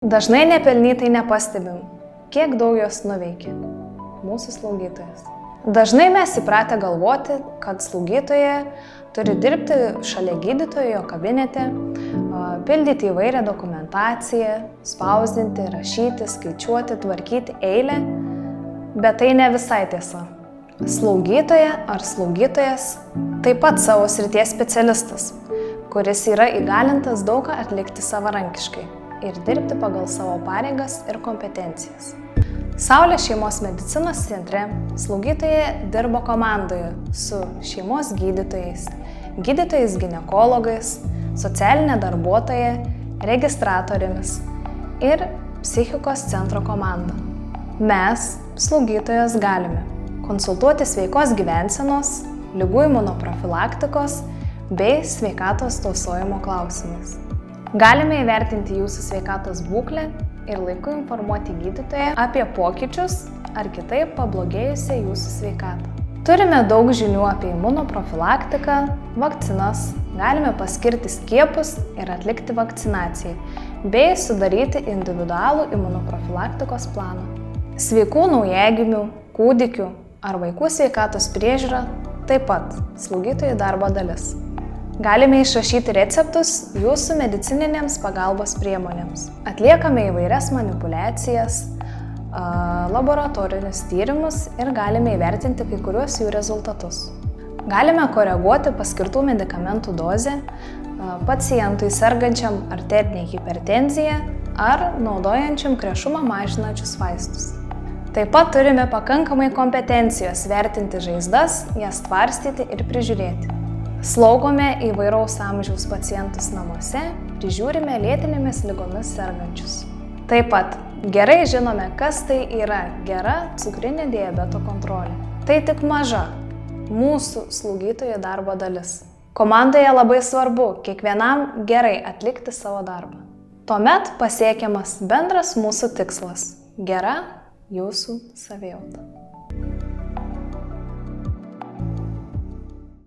Dažnai nepelnytai nepastebim, kiek daug jos nuveikia mūsų slaugytojas. Dažnai mes įpratę galvoti, kad slaugytoja turi dirbti šalia gydytojo kabinete, pildyti įvairią dokumentaciją, spausdinti, rašyti, skaičiuoti, tvarkyti eilę, bet tai ne visai tiesa. Slaugytoja ar slaugytojas taip pat savo srities specialistas, kuris yra įgalintas daug ką atlikti savarankiškai ir dirbti pagal savo pareigas ir kompetencijas. Saulės šeimos medicinos centre slaugytoja dirbo komandoje su šeimos gydytojais, gydytojais ginekologais, socialinė darbuotoja, registratorėmis ir psichikos centro komanda. Mes, slaugytojas, galime konsultuoti sveikos gyvensenos, ligų imunoprofilaktikos bei sveikatos tausojimo klausimais. Galime įvertinti jūsų sveikatos būklę ir laiku informuoti gydytoją apie pokyčius ar kitaip pablogėjusią jūsų sveikatą. Turime daug žinių apie imunoprofilaktiką, vakcinas, galime paskirti skiepus ir atlikti vakcinaciją, bei sudaryti individualų imunoprofilaktikos planą. Sveikų naujagimių, kūdikių ar vaikų sveikatos priežiūra taip pat slaugytojų darbo dalis. Galime išrašyti receptus jūsų medicininėms pagalbos priemonėms. Atliekame įvairias manipuliacijas, laboratorinius tyrimus ir galime įvertinti kai kuriuos jų rezultatus. Galime koreguoti paskirtų medikamentų dozę pacientui sergančiam arterinė hipertenzija ar naudojančiam krešumą mažinančius vaistus. Taip pat turime pakankamai kompetencijos vertinti žaizdas, jas tvarstyti ir prižiūrėti. Slaugome įvairaus amžiaus pacientus namuose, prižiūrime lėtinėmis ligomis sergančius. Taip pat gerai žinome, kas tai yra gera cukrinio diabeto kontrolė. Tai tik maža mūsų slaugytojų darbo dalis. Komandoje labai svarbu kiekvienam gerai atlikti savo darbą. Tuomet pasiekiamas bendras mūsų tikslas – gera jūsų savijauta.